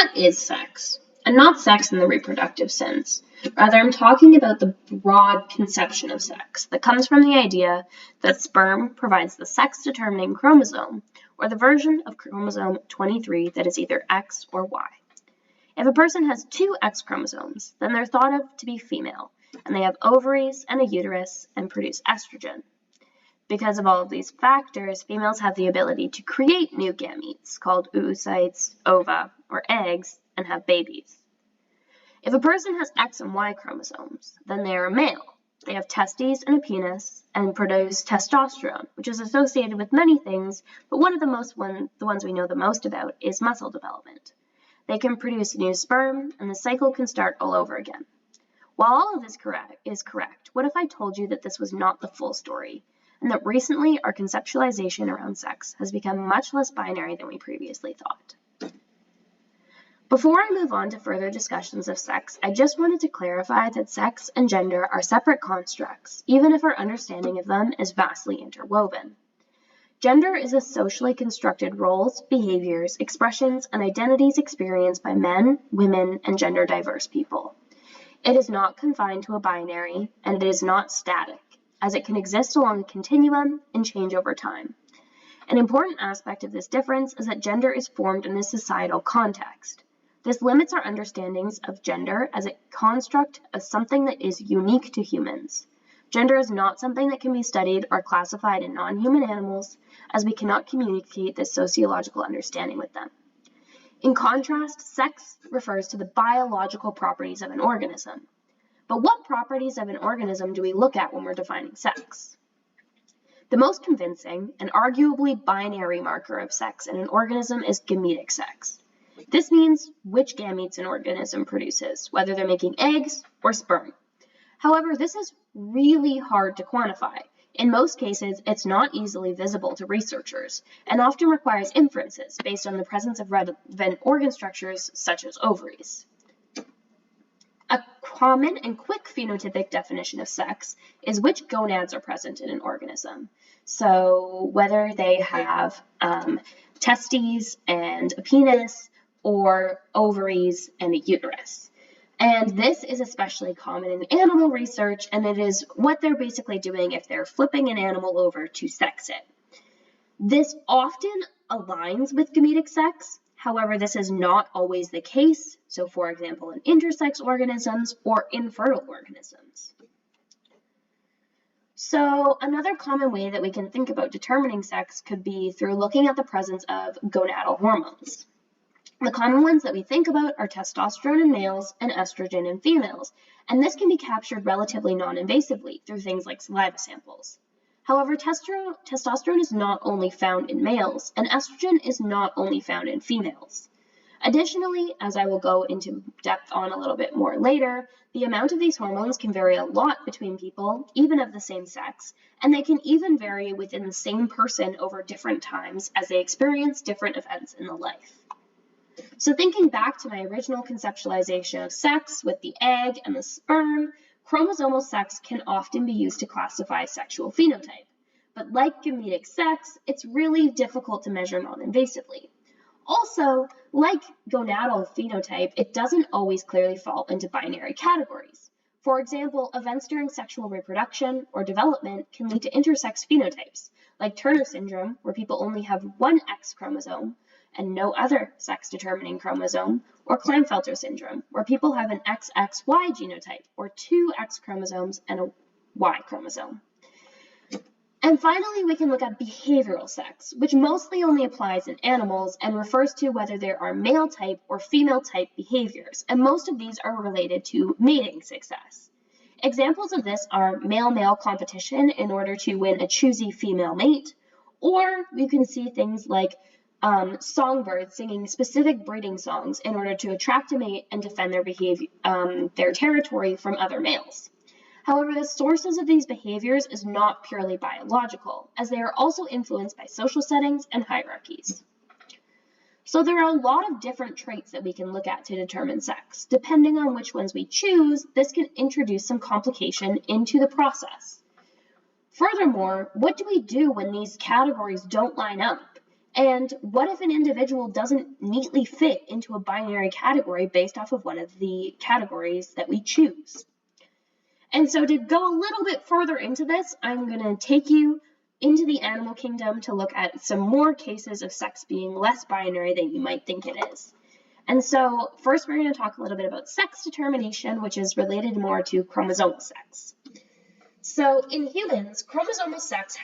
what is sex? And not sex in the reproductive sense. Rather, I'm talking about the broad conception of sex that comes from the idea that sperm provides the sex-determining chromosome, or the version of chromosome 23 that is either X or Y. If a person has two X chromosomes, then they're thought of to be female, and they have ovaries and a uterus and produce estrogen. Because of all of these factors, females have the ability to create new gametes, called oocytes, ova, or eggs, and have babies. If a person has X and Y chromosomes, then they are a male. They have testes and a penis and produce testosterone, which is associated with many things, but one of the ones we know the most about is muscle development. They can produce new sperm, and the cycle can start all over again. While all of this is correct, what if I told you that this was not the full story, and that recently our conceptualization around sex has become much less binary than we previously thought? Before I move on to further discussions of sex, I just wanted to clarify that sex and gender are separate constructs, even if our understanding of them is vastly interwoven. Gender is a socially constructed roles, behaviors, expressions, and identities experienced by men, women, and gender-diverse people. It is not confined to a binary, and it is not static, as it can exist along a continuum and change over time. An important aspect of this difference is that gender is formed in a societal context. This limits our understandings of gender as a construct of something that is unique to humans. Gender is not something that can be studied or classified in non-human animals, as we cannot communicate this sociological understanding with them. In contrast, sex refers to the biological properties of an organism. But what properties of an organism do we look at when we're defining sex? The most convincing and arguably binary marker of sex in an organism is gametic sex. This means which gametes an organism produces, whether they're making eggs or sperm. However, this is really hard to quantify. In most cases, it's not easily visible to researchers, and often requires inferences based on the presence of relevant organ structures such as ovaries. A common and quick phenotypic definition of sex is which gonads are present in an organism. So whether they have testes and a penis, or ovaries and a uterus. And this is especially common in animal research, and it is what they're basically doing if they're flipping an animal over to sex it. This often aligns with gametic sex. However, this is not always the case. So for example, in intersex organisms or infertile organisms. So another common way that we can think about determining sex could be through looking at the presence of gonadal hormones. The common ones that we think about are testosterone in males and estrogen in females, and this can be captured relatively non-invasively through things like saliva samples. However, testosterone is not only found in males, and estrogen is not only found in females. Additionally, as I will go into depth on a little bit more later, the amount of these hormones can vary a lot between people, even of the same sex, and they can even vary within the same person over different times as they experience different events in the life. So thinking back to my original conceptualization of sex with the egg and the sperm, chromosomal sex can often be used to classify sexual phenotype. But like gametic sex, it's really difficult to measure non-invasively. Also, like gonadal phenotype, it doesn't always clearly fall into binary categories. For example, events during sexual reproduction or development can lead to intersex phenotypes, like Turner syndrome, where people only have one X chromosome, and no other sex-determining chromosome, or Klinefelter syndrome, where people have an XXY genotype, or two X chromosomes and a Y chromosome. And finally, we can look at behavioral sex, which mostly only applies in animals and refers to whether there are male-type or female-type behaviors, and most of these are related to mating success. Examples of this are male-male competition in order to win a choosy female mate, or you can see things like songbirds singing specific breeding songs in order to attract a mate and defend their territory from other males. However, the sources of these behaviors is not purely biological, as they are also influenced by social settings and hierarchies. So there are a lot of different traits that we can look at to determine sex. Depending on which ones we choose, this can introduce some complication into the process. Furthermore, what do we do when these categories don't line up? And what if an individual doesn't neatly fit into a binary category based off of one of the categories that we choose? And so to go a little bit further into this, I'm going to take you into the animal kingdom to look at some more cases of sex being less binary than you might think it is. And so first we're going to talk a little bit about sex determination, which is related more to chromosomal sex. So in humans, chromosomal sex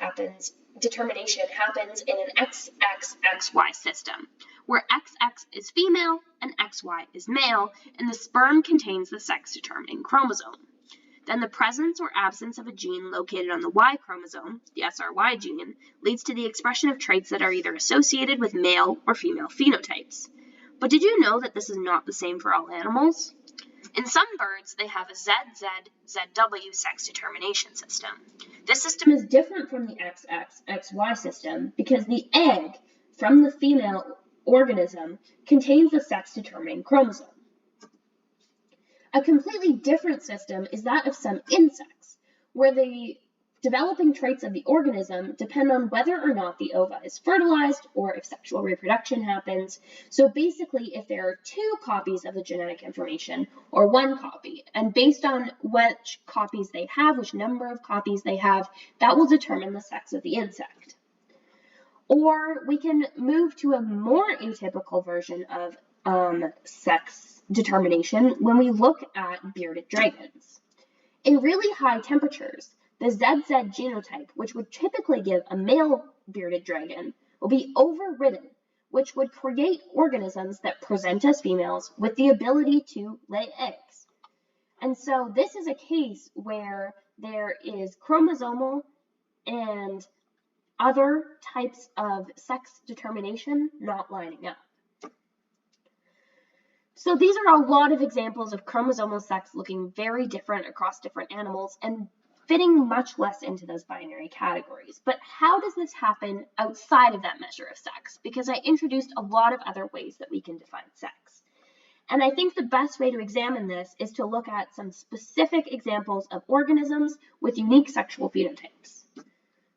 determination happens in an XXXY system, where XX is female and XY is male, and the sperm contains the sex-determining chromosome. Then the presence or absence of a gene located on the Y chromosome, the SRY gene, leads to the expression of traits that are either associated with male or female phenotypes. But did you know that this is not the same for all animals? In some birds, they have a ZZ-ZW sex determination system. This system is different from the XXXY system because the egg from the female organism contains the sex-determining chromosome. A completely different system is that of some insects, where the developing traits of the organism depend on whether or not the ova is fertilized or if sexual reproduction happens. So basically, if there are 2 copies of the genetic information or 1 copy, and based on which copies they have, which number of copies they have, that will determine the sex of the insect. Or we can move to a more atypical version of sex determination when we look at bearded dragons. In really high temperatures, the ZZ genotype, which would typically give a male bearded dragon, will be overridden, which would create organisms that present as females with the ability to lay eggs. And so this is a case where there is chromosomal and other types of sex determination not lining up. So these are a lot of examples of chromosomal sex looking very different across different animals and fitting much less into those binary categories. But how does this happen outside of that measure of sex? Because I introduced a lot of other ways that we can define sex. And I think the best way to examine this is to look at some specific examples of organisms with unique sexual phenotypes.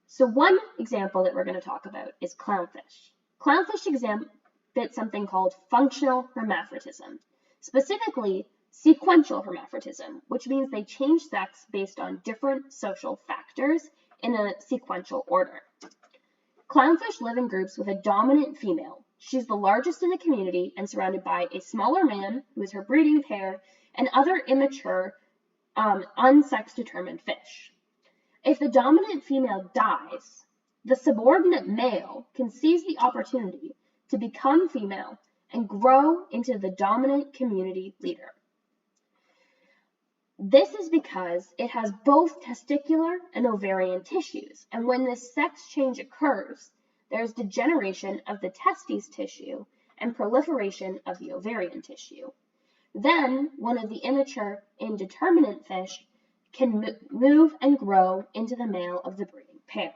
So one example that we're going to talk about is clownfish. Clownfish exhibit something called functional hermaphroditism, specifically sequential hermaphroditism, which means they change sex based on different social factors in a sequential order. Clownfish live in groups with a dominant female. She's the largest in the community and surrounded by a smaller man, who is her breeding pair, and other immature, unsex-determined fish. If the dominant female dies, the subordinate male can seize the opportunity to become female and grow into the dominant community leader. This is because it has both testicular and ovarian tissues, and when this sex change occurs, there's degeneration of the testes tissue and proliferation of the ovarian tissue. Then, one of the immature indeterminate fish can move and grow into the male of the breeding pair.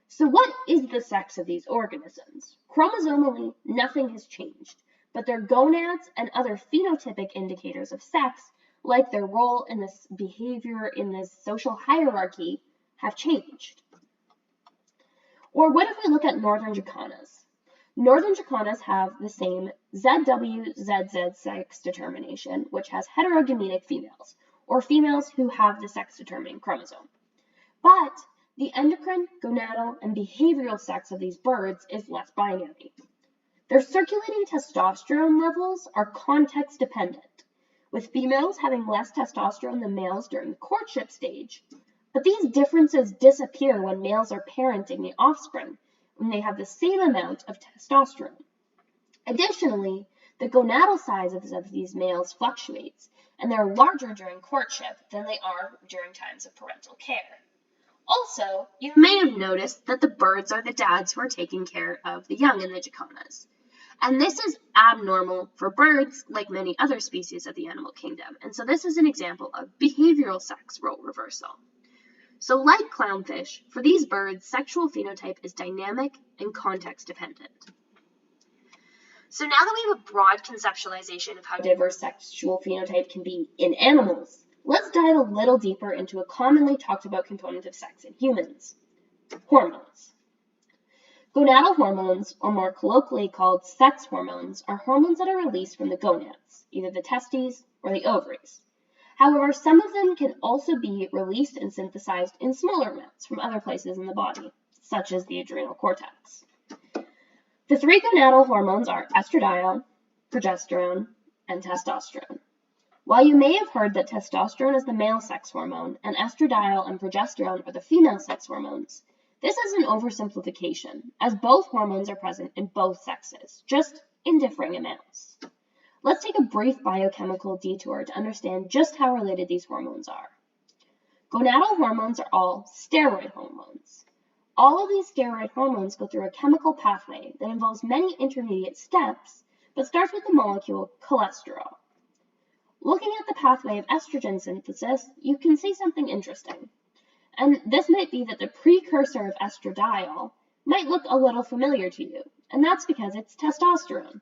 So what is the sex of these organisms? Chromosomally, nothing has changed, but their gonads and other phenotypic indicators of sex, like their role in this behavior in this social hierarchy, have changed. Or what if we look at northern jacanas? Northern jacanas have the same ZW-ZZ sex determination, which has heterogametic females, or females who have the sex-determining chromosome. But the endocrine, gonadal, and behavioral sex of these birds is less binary. Their circulating testosterone levels are context-dependent, with females having less testosterone than males during the courtship stage. But these differences disappear when males are parenting the offspring, when they have the same amount of testosterone. Additionally, the gonadal size of these males fluctuates, and they're larger during courtship than they are during times of parental care. Also, you may have noticed that the birds are the dads who are taking care of the young in the jacanas. And this is abnormal for birds, like many other species of the animal kingdom. And so this is an example of behavioral sex role reversal. So like clownfish, for these birds, sexual phenotype is dynamic and context dependent. So now that we have a broad conceptualization of how diverse sexual phenotype can be in animals, let's dive a little deeper into a commonly talked about component of sex in humans: hormones. Gonadal hormones, or more colloquially called sex hormones, are hormones that are released from the gonads, either the testes or the ovaries. However, some of them can also be released and synthesized in smaller amounts from other places in the body, such as the adrenal cortex. The three gonadal hormones are estradiol, progesterone, and testosterone. While you may have heard that testosterone is the male sex hormone and estradiol and progesterone are the female sex hormones, this is an oversimplification, as both hormones are present in both sexes, just in differing amounts. Let's take a brief biochemical detour to understand just how related these hormones are. Gonadal hormones are all steroid hormones. All of these steroid hormones go through a chemical pathway that involves many intermediate steps, but starts with the molecule cholesterol. Looking at the pathway of estrogen synthesis, you can see something interesting. And this might be that the precursor of estradiol might look a little familiar to you, and that's because it's testosterone.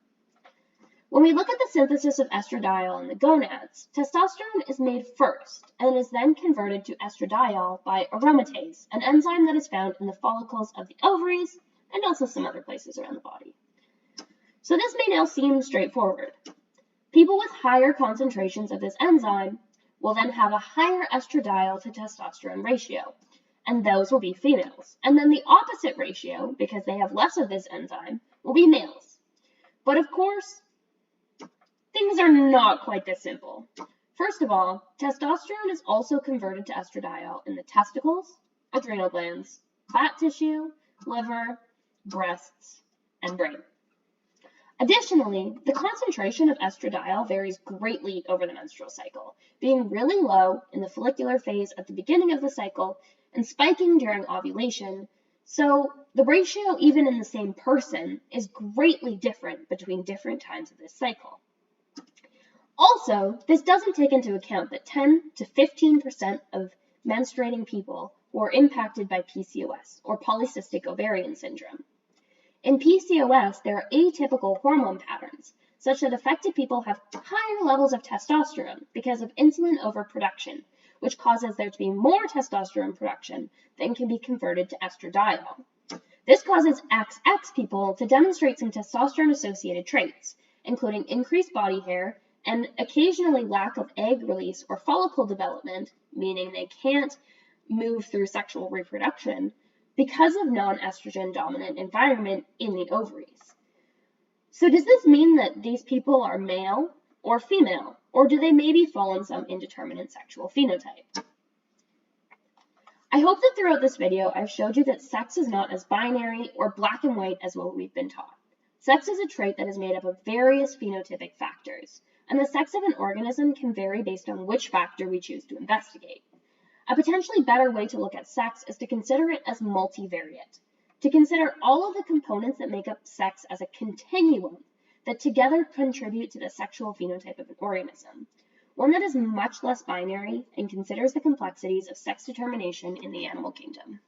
When we look at the synthesis of estradiol in the gonads, testosterone is made first and is then converted to estradiol by aromatase, an enzyme that is found in the follicles of the ovaries and also some other places around the body. So this may now seem straightforward. People with higher concentrations of this enzyme will then have a higher estradiol to testosterone ratio, and those will be females. And then the opposite ratio, because they have less of this enzyme, will be males. But of course, things are not quite this simple. First of all, testosterone is also converted to estradiol in the testicles, adrenal glands, fat tissue, liver, breasts, and brain. Additionally, the concentration of estradiol varies greatly over the menstrual cycle, being really low in the follicular phase at the beginning of the cycle and spiking during ovulation, so the ratio even in the same person is greatly different between different times of this cycle. Also, this doesn't take into account that 10 to 15% of menstruating people were impacted by PCOS, or polycystic ovarian syndrome. In PCOS, there are atypical hormone patterns, such that affected people have higher levels of testosterone because of insulin overproduction, which causes there to be more testosterone production than can be converted to estradiol. This causes XX people to demonstrate some testosterone-associated traits, including increased body hair and occasionally lack of egg release or follicle development, meaning they can't move through sexual reproduction, because of non-estrogen dominant environment in the ovaries. So does this mean that these people are male or female, or do they maybe fall in some indeterminate sexual phenotype? I hope that throughout this video I've showed you that sex is not as binary or black and white as what we've been taught. Sex is a trait that is made up of various phenotypic factors, and the sex of an organism can vary based on which factor we choose to investigate. A potentially better way to look at sex is to consider it as multivariate, to consider all of the components that make up sex as a continuum that together contribute to the sexual phenotype of an organism, one that is much less binary and considers the complexities of sex determination in the animal kingdom.